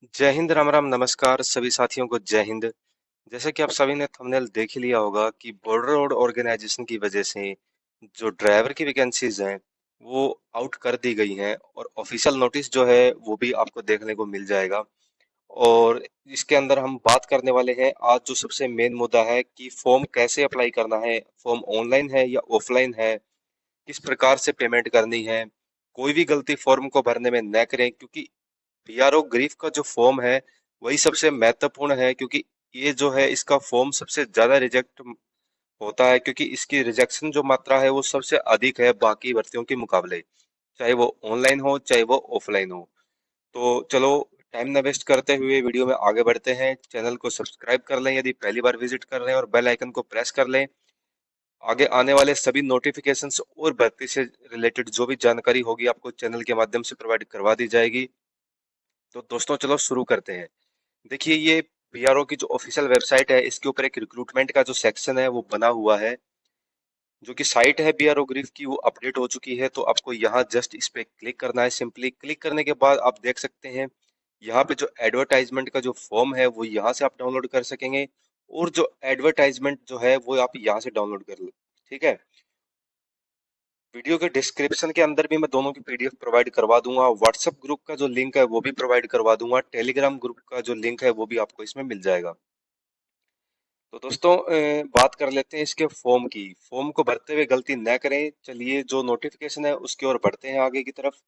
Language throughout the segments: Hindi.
जय हिंद, राम राम, नमस्कार सभी साथियों को जय हिंद। जैसे कि आप सभी ने थंबनेल देख ही लिया होगा कि बॉर्डर रोड ऑर्गेनाइजेशन की वजह से जो ड्राइवर की वैकेंसीज हैं वो आउट कर दी गई हैं और ऑफिशियल नोटिस जो है वो भी आपको देखने को मिल जाएगा। और इसके अंदर हम बात करने वाले हैं आज जो सबसे मेन मुद्दा है कि फॉर्म कैसे अप्लाई करना है, फॉर्म ऑनलाइन है या ऑफलाइन है, किस प्रकार से पेमेंट करनी है। कोई भी गलती फॉर्म को भरने में न करें क्योंकि पीआरओ ग्रीफ का जो फॉर्म है वही सबसे महत्वपूर्ण है, क्योंकि ये जो है इसका फॉर्म सबसे ज्यादा रिजेक्ट होता है, क्योंकि इसकी रिजेक्शन जो मात्रा है वो सबसे अधिक है बाकी भर्तियों के मुकाबले, चाहे वो ऑनलाइन हो चाहे वो ऑफलाइन हो। तो चलो, टाइम ना वेस्ट करते हुए वीडियो में आगे बढ़ते हैं। चैनल को सब्सक्राइब कर लें यदि पहली बार विजिट कर रहे हैं और बेल आइकन को प्रेस कर लें। आगे आने वाले सभी नोटिफिकेशंस और भर्ती से रिलेटेड जो भी जानकारी होगी आपको चैनल के माध्यम से प्रोवाइड करवा दी जाएगी। तो दोस्तों चलो शुरू करते हैं। देखिए, ये बीआरओ की जो ऑफिशियल वेबसाइट है इसके ऊपर एक रिक्रूटमेंट का जो सेक्शन है वो बना हुआ है। जो कि साइट है बीआरओ ग्रीफ की वो अपडेट हो चुकी है, तो आपको यहाँ जस्ट इस पे क्लिक करना है। सिंपली क्लिक करने के बाद आप देख सकते हैं यहाँ पे जो एडवर्टाइजमेंट का जो फॉर्म है वो यहाँ से आप डाउनलोड कर सकेंगे, और जो एडवर्टाइजमेंट जो है वो आप यहाँ से डाउनलोड कर ले। ठीक है। वीडियो के डिस्क्रिप्शन के अंदर भी मैं दोनों की पीडीएफ प्रोवाइड करवा दूंगा। व्हाट्सएप ग्रुप का जो लिंक है वो भी प्रोवाइड करवा दूंगा। टेलीग्राम ग्रुप का जो लिंक है वो भी आपको इसमें मिल जाएगा। तो दोस्तों, बात कर लेते हैं इसके फॉर्म की। फॉर्म को भरते हुए गलती न करें। चलिए, जो नोटिफिकेशन है उसकी ओर बढ़ते हैं आगे की तरफ।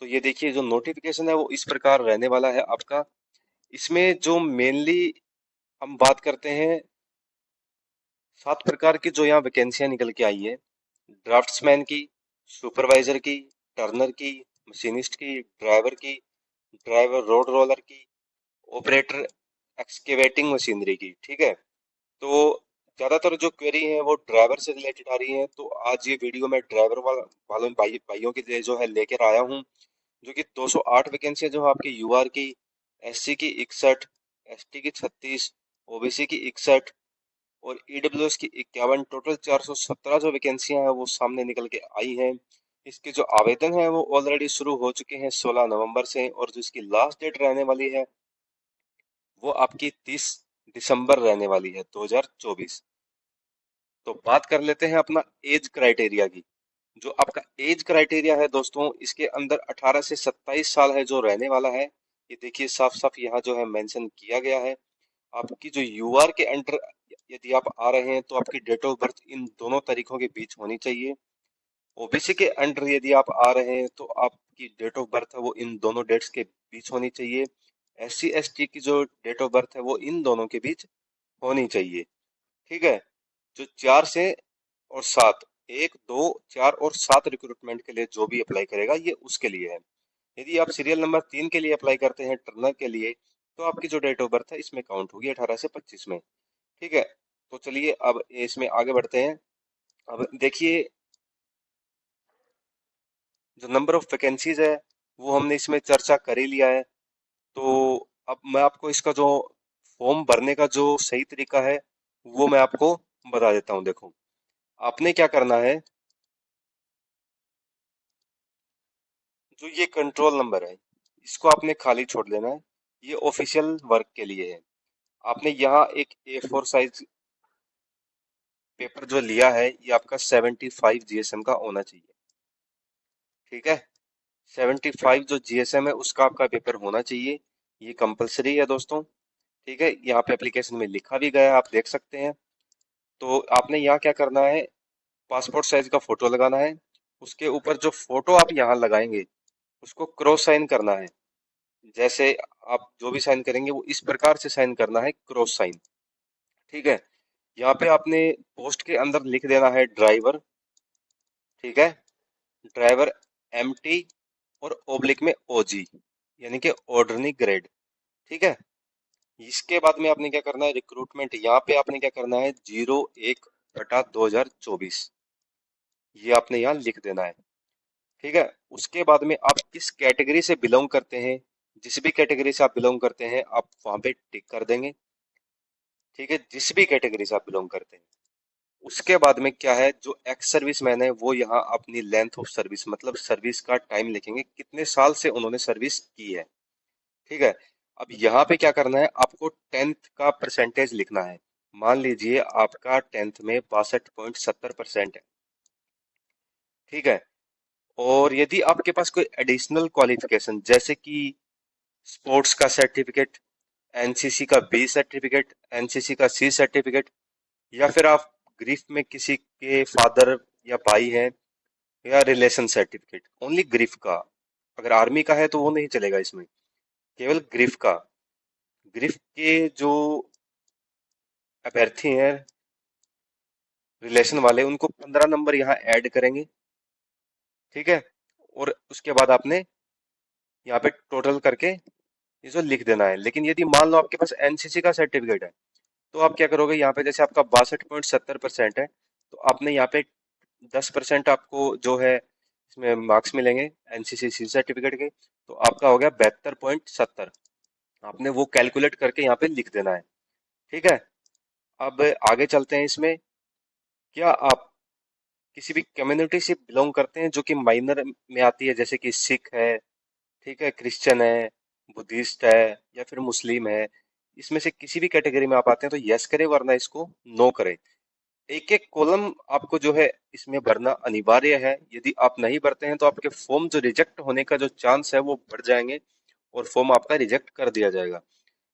तो ये देखिए, जो नोटिफिकेशन है वो इस प्रकार रहने वाला है आपका। इसमें जो मेनली हम बात करते हैं, 7 प्रकार की जो यहाँ वैकेंसियां निकल के आई है। ड्राफ्ट्समैन की, सुपरवाइजर की, टर्नर की, मशीनिस्ट की, ड्राइवर की, ड्राइवर रोड रोलर की, ऑपरेटर एक्सकेवेटिंग मशीनरी की। ठीक है। तो ज्यादातर जो क्वेरी है वो ड्राइवर से रिलेटेड आ रही है, तो आज ये वीडियो मैं ड्राइवर वालों भाइयों के लिए जो है लेकर आया हूँ। जो कि 208 वैकेंसी जो है आपकी यूआर की, एससी की 61, एसटी की 36, ओबीसी की 61 और ईडब्ल्यूएस की 51, टोटल 417 जो वैकेंसियां हैं वो सामने निकल के आई हैं। इसके जो आवेदन है वो ऑलरेडी शुरू हो चुके हैं 16 नवंबर से, और जो इसकी लास्ट डेट रहने वाली है वो आपकी 30 दिसंबर रहने वाली है 2024। तो बात कर लेते हैं अपना एज क्राइटेरिया की। जो आपका एज क्राइटेरिया है दोस्तों, इसके अंदर 18 से 27 साल है जो रहने वाला है। ये देखिए, साफ साफ यहाँ जो है मेंशन किया गया है। आपकी जो यूआर के अंडर यदि आप आ रहे हैं तो आपकी डेट ऑफ बर्थ इन दोनों तारीखों के बीच होनी चाहिए। ओबीसी के अंडर यदि आप आ रहे हैं तो आपकी डेट ऑफ बर्थ है वो इन दोनों डेट्स के बीच होनी चाहिए। एससी एसटी की जो डेट ऑफ बर्थ है वो इन दोनों के बीच होनी चाहिए। ठीक है। जो 4 से 7, 1, 2, 4 और 7 रिक्रूटमेंट के लिए जो भी अप्लाई करेगा ये उसके लिए है। यदि आप सीरियल नंबर 3 के लिए अप्लाई करते हैं, टर्नर के लिए, तो आपकी जो डेट ऑफ बर्थ है इसमें काउंट होगी 18 से 25 में। ठीक है। तो चलिए अब इसमें आगे बढ़ते हैं। अब देखिए, जो नंबर ऑफ वैकेंसीज है वो हमने इसमें चर्चा कर ही लिया है। तो अब मैं आपको इसका जो फॉर्म भरने का जो सही तरीका है वो मैं आपको बता देता हूँ। देखो, आपने क्या करना है, जो ये कंट्रोल नंबर है इसको आपने खाली छोड़ देना है। ये ऑफिशियल वर्क के लिए है। आपने यहाँ एक A4 साइज पेपर जो लिया है ये आपका 75 जीएसएम का होना चाहिए। ठीक है। 75 जो जीएसएम है उसका आपका पेपर होना चाहिए। ये कंपलसरी है दोस्तों। ठीक है। यहाँ पे एप्लीकेशन में लिखा भी गया है, आप देख सकते हैं। तो आपने यहाँ क्या करना है, पासपोर्ट साइज का फोटो लगाना है। उसके ऊपर जो फोटो आप यहाँ लगाएंगे उसको क्रॉस साइन करना है। जैसे आप जो भी साइन करेंगे वो इस प्रकार से साइन करना है, क्रॉस साइन। ठीक है। यहाँ पे आपने पोस्ट के अंदर लिख देना है ड्राइवर। ठीक है। ड्राइवर एमटी और ओब्लिक में ओजी, यानी कि ऑर्डरनी ग्रेड। ठीक है। इसके बाद में आपने क्या करना है, रिक्रूटमेंट यहाँ पे आपने क्या करना है, 01/2024 ये आपने यहाँ लिख देना है। ठीक है। उसके बाद में आप किस कैटेगरी से बिलोंग करते हैं, जिस भी कैटेगरी से आप बिलोंग करते हैं आप वहां पे टिक कर देंगे। ठीक है। जिस भी कैटेगरी से आप बिलोंग करते हैं। उसके बाद में क्या है, जो एक्स सर्विस मैन है वो यहाँ अपनी लेंथ ऑफ सर्विस मतलब सर्विस का टाइम लिखेंगे, कितने साल से उन्होंने सर्विस की है। ठीक है। अब यहाँ पे क्या करना है, आपको टेंथ का परसेंटेज लिखना है। मान लीजिए आपका टेंथ में 62.70% है, ठीक है। और यदि आपके पास कोई एडिशनल क्वालिफिकेशन जैसे कि स्पोर्ट्स का सर्टिफिकेट, एनसीसी का बी सर्टिफिकेट, एनसीसी का सी सर्टिफिकेट, या फिर आप ग्रीफ में किसी के फादर या भाई हैं, या रिलेशन सर्टिफिकेट, ओनली ग्रीफ का। अगर आर्मी का है तो वो नहीं चलेगा इसमें, केवल ग्रीफ का। ग्रीफ के जो अभ्यर्थी हैं रिलेशन वाले, उनको 15 नंबर यहाँ ऐड करेंगे, ठीक है। और उसके बाद आपने यहाँ पे टोटल करके ये जो लिख देना है। लेकिन यदि मान लो आपके पास एनसीसी का सर्टिफिकेट है, तो आप क्या करोगे, यहाँ पे जैसे आपका 62.70% है, तो आपने यहाँ पे 10% आपको जो है इसमें मार्क्स मिलेंगे एनसीसी सी सर्टिफिकेट के, तो आपका हो गया 72.70। आपने वो कैलकुलेट करके यहाँ पे लिख देना है, ठीक है। अब आगे चलते हैं इसमें। क्या आप किसी भी कम्युनिटी से बिलोंग करते हैं जो कि माइनर में आती है, जैसे कि सिख है, ठीक है, क्रिश्चियन है, बुद्धिस्ट है, या फिर मुस्लिम है? इसमें से किसी भी कैटेगरी में आप आते हैं तो यस करें, वरना इसको नो करें। एक एक कॉलम आपको जो है इसमें भरना अनिवार्य है। यदि आप नहीं भरते हैं तो आपके फॉर्म जो रिजेक्ट होने का जो चांस है वो बढ़ जाएंगे, और फॉर्म आपका रिजेक्ट कर दिया जाएगा।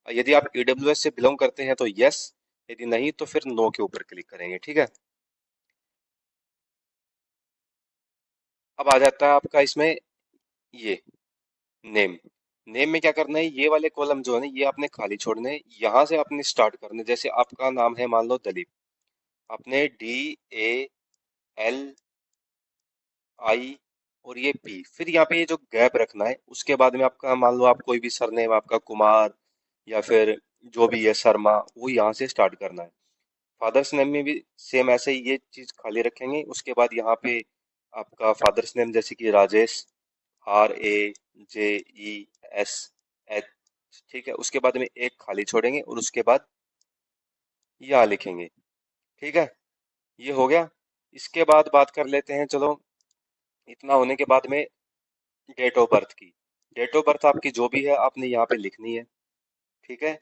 यदि आप ईडब्ल्यूएस से बिलोंग करते हैं तो यस, यदि नहीं तो फिर नो के ऊपर क्लिक करेंगे, ठीक है। अब आ जाता है आपका इसमें ये नेम। नेम में क्या करना है, ये वाले कॉलम जो है ना, ये आपने खाली छोड़ने हैं। यहाँ से आपने स्टार्ट करना है। जैसे आपका नाम है मान लो दलीप, आपने DALI और ये P, फिर यहाँ पे ये जो गैप रखना है। उसके बाद में आपका मान लो आप कोई भी सरनेम आपका कुमार, या फिर जो भी है शर्मा, वो यहाँ से स्टार्ट करना है। फादर्स नेम में भी सेम ऐसे ही ये चीज खाली रखेंगे। उसके बाद यहाँ पे आपका फादर्स नेम जैसे कि राजेश, RAJESH, ठीक है। उसके बाद में एक खाली छोड़ेंगे और उसके बाद यहाँ लिखेंगे, ठीक है। ये हो गया। इसके बाद बात कर लेते हैं, चलो। इतना होने के बाद में डेट ऑफ बर्थ की, डेट ऑफ बर्थ आपकी जो भी है आपने यहाँ पे लिखनी है, ठीक है।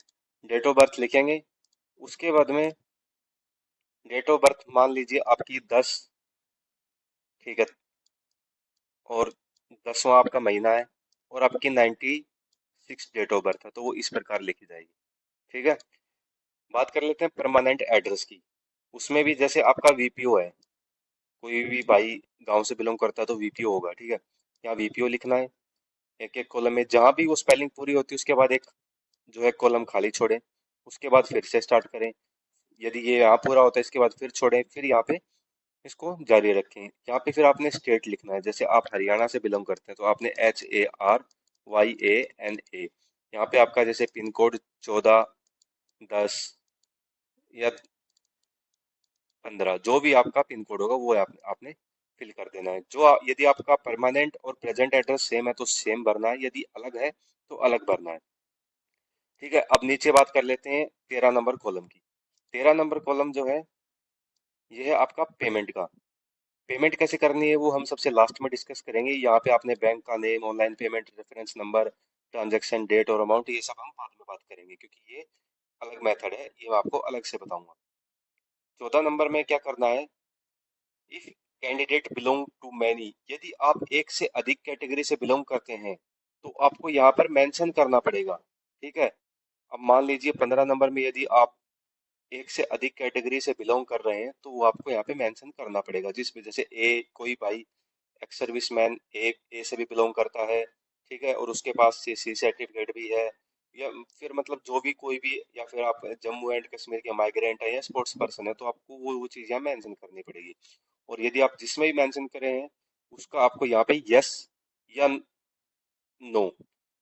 डेट ऑफ बर्थ लिखेंगे। उसके बाद में डेट ऑफ बर्थ मान लीजिए आपकी 10, ठीक है, और 10वां आपका महीना है, और आपकी 96 डेट ऑफ बर्थ है, तो वो इस प्रकार लिखी जाएगी, ठीक है। बात कर लेते हैं परमानेंट एड्रेस की। उसमें भी जैसे आपका वीपीओ है, कोई भी भाई गांव से बिलोंग करता है तो वीपीओ होगा, ठीक है। यहाँ वीपीओ लिखना है। एक एक कॉलम में जहां भी वो स्पेलिंग पूरी होती है उसके बाद एक जो है कॉलम खाली छोड़ें। उसके बाद फिर से स्टार्ट करें। यदि ये यहाँ पूरा होता है इसके बाद फिर छोड़ें, फिर यहाँ पे इसको जारी रखें। यहाँ पे फिर आपने स्टेट लिखना है। जैसे आप हरियाणा से बिलोंग करते हैं तो आपने HARYANA। यहाँ पे आपका जैसे पिन कोड 14, 10 या 15, जो भी आपका पिन कोड होगा वो आपने फिल कर देना है। यदि आपका परमानेंट और प्रेजेंट एड्रेस सेम है तो सेम भरना है, यदि अलग है तो अलग भरना है, ठीक है। अब नीचे बात कर लेते हैं 13 नंबर कॉलम की। 13 नंबर कॉलम जो है ये है आपका पेमेंट का। पेमेंट कैसे करनी है वो हम सबसे लास्ट में डिस्कस करेंगे। यहाँ पे आपने बैंक का name, online payment reference number, transaction date और अमाउंट, ये सब हम बाद में बात करेंगे, क्योंकि ये अलग मेथड है, ये मैं आपको अलग से बताऊंगा। 14 नंबर में क्या करना है, if candidate belong to many, यदि आप एक से अधिक कैटेगरी से बिलोंग करते हैं तो आपको यहाँ पर मेंशन करना पड़ेगा, ठीक है। अब मान लीजिए 15 नंबर में यदि आप एक से अधिक कैटेगरी से बिलोंग कर रहे हैं तो वो आपको यहाँ पे मेंशन करना पड़ेगा। जिसमें जैसे ए कोई भाई एक्स सर्विसमैन ए से भी बिलोंग करता है, ठीक है, और उसके पास सी सर्टिफिकेट भी है, या फिर मतलब जो भी कोई भी, या फिर आप जम्मू एंड कश्मीर के माइग्रेंट है या स्पोर्ट्स पर्सन है, तो आपको वो चीज़ यहाँ मेंशन करनी पड़ेगी। और यदि आप जिसमें भी मेंशन करें हैं उसका आपको यहाँ पे यस या नो,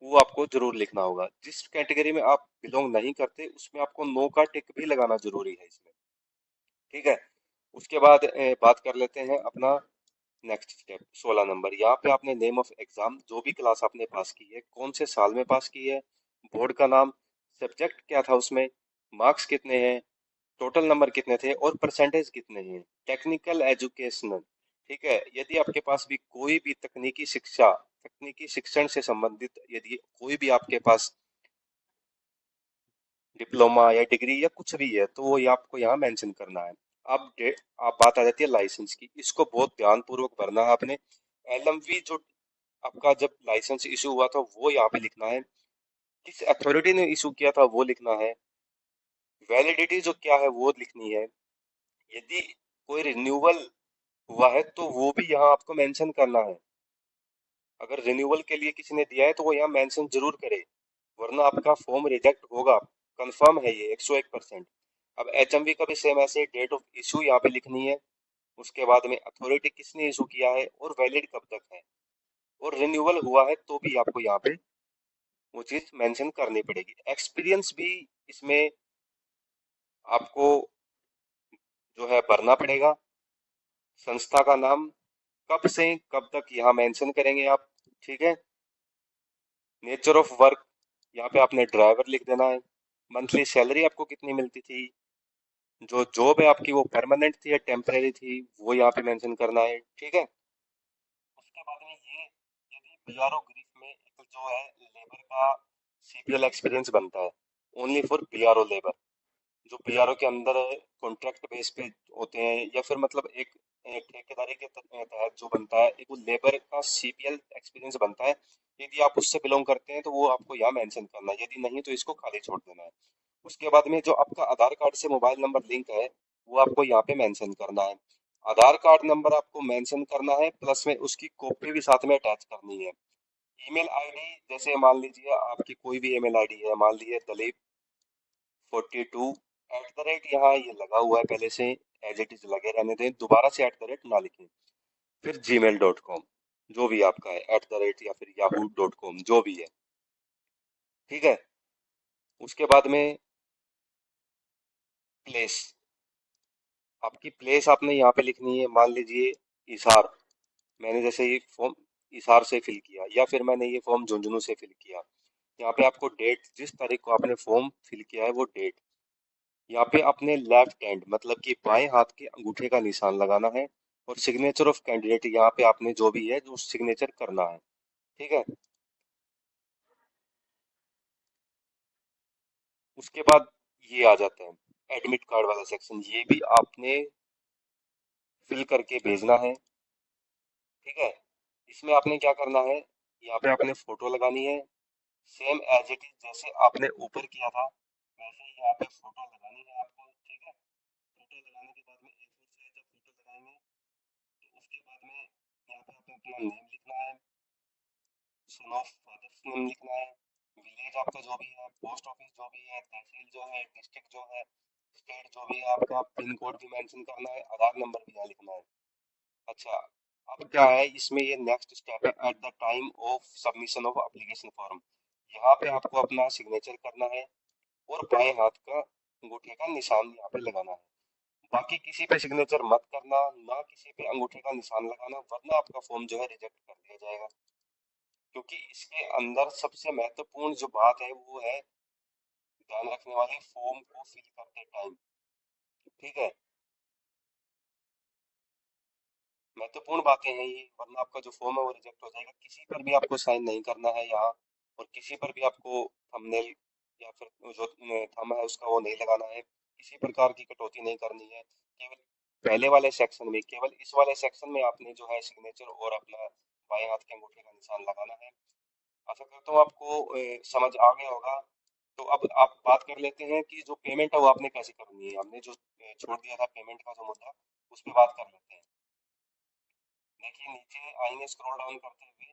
वो आपको जरूर लिखना होगा। जिस कैटेगरी में आप बिलोंग नहीं करते उसमें आपको नो का टिक भी लगाना जरूरी है इसमें, ठीक है। उसके बाद बात कर लेते हैं अपना नेक्स्ट स्टेप। 16 नंबर, यहाँ पे आपने नेम ऑफ एग्जाम, जो भी क्लास आपने पास की है, कौन से साल में पास की है, बोर्ड का नाम, सब्जेक्ट क्या था उसमें, मार्क्स कितने हैं, टोटल नंबर कितने थे और परसेंटेज कितने हैं, टेक्निकल एजुकेशनल, ठीक है। यदि आपके पास भी कोई भी तकनीकी शिक्षा, तकनीकी शिक्षण से संबंधित यदि कोई भी आपके पास डिप्लोमा या डिग्री या कुछ भी है तो वो ये आपको यहाँ मेंशन करना है। अब आप बात आ जाती है लाइसेंस की, इसको बहुत ध्यान पूर्वक भरना है आपने। एलएमवी जो आपका जब लाइसेंस इशू हुआ था वो यहाँ पे लिखना है, किस अथॉरिटी ने इशू किया था वो लिखना है, वैलिडिटी जो क्या है वो लिखनी है। यदि कोई रिन्यूअल हुआ है तो वो भी यहाँ आपको मेंशन करना है। अगर रिन्यूअल के लिए किसी ने दिया है तो वो यहाँ मेंशन जरूर करे, वरना आपका फॉर्म रिजेक्ट होगा, कंफर्म है ये 101%। अब एचएमवी का भी सेम ऐसे डेट ऑफ इशू यहाँ पे लिखनी है, उसके बाद में अथॉरिटी किसने इशू किया है और वैलिड कब तक है, और रिन्यूअल हुआ है तो भी आपको यहाँ पे वो चीज मेंशन करनी पड़ेगी। एक्सपीरियंस भी इसमें आपको जो है भरना पड़ेगा, संस्था का नाम, कब से कब तक यहाँ मेंशन करेंगे आप। ठीक है। नेचर ऑफ वर्क, यहाँ पे आपने ड्राइवर लिख देना है। मंथली सैलरी आपको कितनी मिलती थी, जो जॉब है आपकी वो परमानेंट थी या टेम्परेरी थी, वो यहाँ पे मेंशन करना है। ठीक है। उसके बाद में ये, यदि बीआरओ ग्रीफ में एक जो है लेबर का सीपीएल एक्सपीरियंस बनता है, ओनली फॉर बीआरओ लेबर, जो बीआरओ के अंदर कॉन्ट्रैक्ट बेस पे होते हैं या फिर मतलब एक ठेकेदारी के तहत जो बनता है, एक वो लेबर का सीपीएल एक्सपीरियंस बनता है। यदि आप उससे बिलोंग करते हैं तो वो आपको यहाँ मेंशन करना है, यदि नहीं तो इसको खाली छोड़ देना है। उसके बाद में जो आपका आधार कार्ड से मोबाइल नंबर लिंक है वो आपको यहाँ पे मेंशन करना है। आधार कार्ड नंबर आपको मेंशन करना है, प्लस में उसकी कॉपी भी साथ में अटैच करनी है। ईमेल आईडी, जैसे मान लीजिए आपकी कोई भी ईमेल आईडी है, मान लीजिए दलीप 42 @ यहाँ ये लगा हुआ है पहले से, एज इट इज लगे रहने दें, दोबारा से @ ना लिखें। फिर gmail.com, जो भी आपका है @ या फिर yahoo.com जो भी है। ठीक है। उसके बाद में प्लेस, आपकी प्लेस आपने यहाँ पे लिखनी है। मान लीजिए इसार, मैंने जैसे ये फॉर्म इसार से फिल किया, या फिर मैंने ये फॉर्म झुंझुनू से फिल किया, यहाँ पे आपको डेट, जिस तारीख को आपने फॉर्म फिल किया है वो डेट, यहाँ पे अपने लेफ्ट हैंड मतलब कि बाएं हाथ के अंगूठे का निशान लगाना है, और सिग्नेचर ऑफ कैंडिडेट यहाँ पे आपने जो भी है जो सिग्नेचर करना है। ठीक है। उसके बाद ये आ जाता है एडमिट कार्ड वाला सेक्शन, ये भी आपने फिल करके भेजना है। ठीक है। इसमें आपने क्या करना है, यहाँ पे आपने फोटो लगानी है, सेम एज इट इज जैसे आपने ऊपर किया था वैसे ही यहाँ पे फोटो लगानी है आपको। ठीक है। फोटो लगाने के बाद में एक से जब फोटो लगाएंगे तो उसके बाद में यहाँ पे आपको अपना नेम लिखना है, सन ऑफ फादर्स नेम लिखना है, विलेज आपका जो भी है, पोस्ट ऑफिस जो भी है, तहसील जो है, डिस्ट्रिक्ट जो है, स्टेट जो भी है आपका, पिन कोड भी मेंशन करना है, आधार नंबर भी यहाँ लिखना है। अच्छा, अब क्या है इसमें, ये नेक्स्ट स्टेप है, at the time of submission of application form, यहाँ पे आपको अपना सिग्नेचर करना है और बाएं हाथ का अंगूठे का निशान यहाँ पे लगाना है। बाकी किसी पे सिग्नेचर मत करना, ना किसी पे अंगूठे का निशान लगाना, वरना आपका फॉर्म जो है रिजेक्ट कर दिया जाएगा। क्योंकि इसके अंदर सबसे महत्वपूर्ण जो बात है वो है ध्यान रखने वाली, फॉर्म को फिल करते टाइम। ठीक है। महत्वपूर्ण बातें हैं ये, वरना आपका जो फॉर्म है वो रिजेक्ट हो जाएगा। किसी पर भी आपको साइन नहीं करना है यहाँ, और किसी पर भी आपको थंबनेल या फिर जो थंब है उसका वो नहीं लगाना है, किसी प्रकार की कटौती नहीं करनी है। केवल पहले वाले सेक्शन में, केवल इस वाले सेक्शन में आपने जो है सिग्नेचर और अपना बाएं हाथ के अंगूठे का निशान लगाना है। आशा करता हूँ आपको समझ आ गया होगा। तो अब आप बात कर लेते हैं कि जो पेमेंट है वो आपने कैसे करनी है। हमने जो छोड़ दिया था पेमेंट का जो मुद्दा, उस पर बात कर लेते हैं। देखिए नीचे आएंगे स्क्रॉल डाउन करते हुए,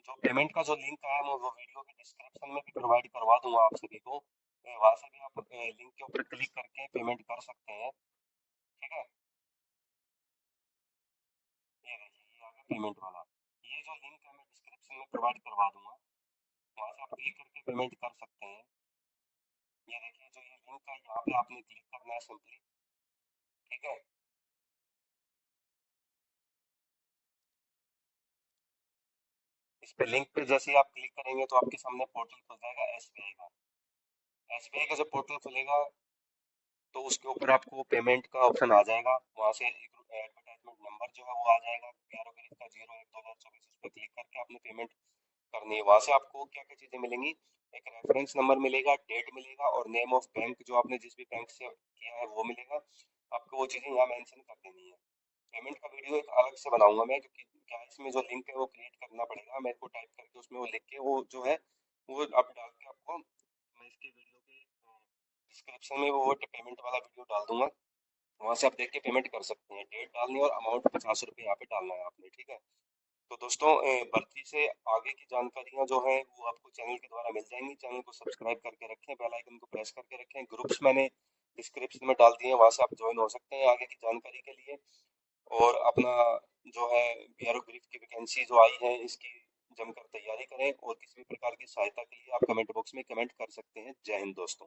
जो पेमेंट का जो लिंक है मैं वो वीडियो के डिस्क्रिप्शन में भी प्रोवाइड करवा दूंगा आप सभी को, वहां से भी आप लिंक के ऊपर क्लिक करके पेमेंट कर सकते हैं। ठीक है। ये देखिए ये आ गया पेमेंट वाला, ये जो लिंक है मैं डिस्क्रिप्शन में प्रोवाइड करवा दूंगा, वहां से आप क्लिक करके पेमेंट कर सकते हैं। ये देखिए जो ये लिंक है यहाँ पे आपने क्लिक करना है सिंपली। ठीक है। इस पे लिंक पे जैसे ही आप क्लिक करेंगे तो आपके सामने पोर्टल खुल जाएगा एसबीआई का। एसबीआई का जब पोर्टल खुलेगा तो उसके ऊपर आपको पेमेंट का ऑप्शन आ जाएगा, वहां से एक एडवर्टाइजमेंट नंबर जो है वो आ जाएगा 11 का 01/2024, उस पर क्लिक करके आपने पेमेंट करनी है। वहां से आपको क्या क्या चीजें मिलेंगी, एक रेफरेंस नंबर मिलेगा, डेट मिलेगा और नेम ऑफ बैंक जो आपने जिस भी बैंक से किया है वो मिलेगा। आपको वो चीजें यहाँ मेंशन कर देनी है। पेमेंट का वीडियो एक अलग से बनाऊंगा मैं, क्योंकि क्या है, इसमें जो लिंक है वो क्रिएट करना पड़ेगा मेरे को, टाइप करके उसमें वो लिख के वो जो है वो आप डाल के आपको मैं इसके वीडियो के डिस्क्रिप्शन में वो पेमेंट वाला वीडियो डाल दूंगा। वहां से आप देख के पेमेंट कर सकते हैं। डेट डालनी है और अमाउंट 50 रुपये यहाँ पे डालना है आपने, ठीक है। तो दोस्तों भर्ती से आगे की जानकारियां जो है वो आपको चैनल के द्वारा मिल जाएंगी। चैनल को सब्सक्राइब करके रखें, बेल आइकन को प्रेस करके रखें। ग्रुप्स मैंने डिस्क्रिप्शन में डाल दिए हैं, वहां से आप ज्वाइन हो सकते हैं आगे की जानकारी के लिए। और अपना जो है बीआरओ ग्रीफ की वैकेंसी जो आई है इसकी जमकर तैयारी करें, और किसी भी प्रकार की सहायता के लिए आप कमेंट बॉक्स में कमेंट कर सकते हैं। जय हिंद दोस्तों।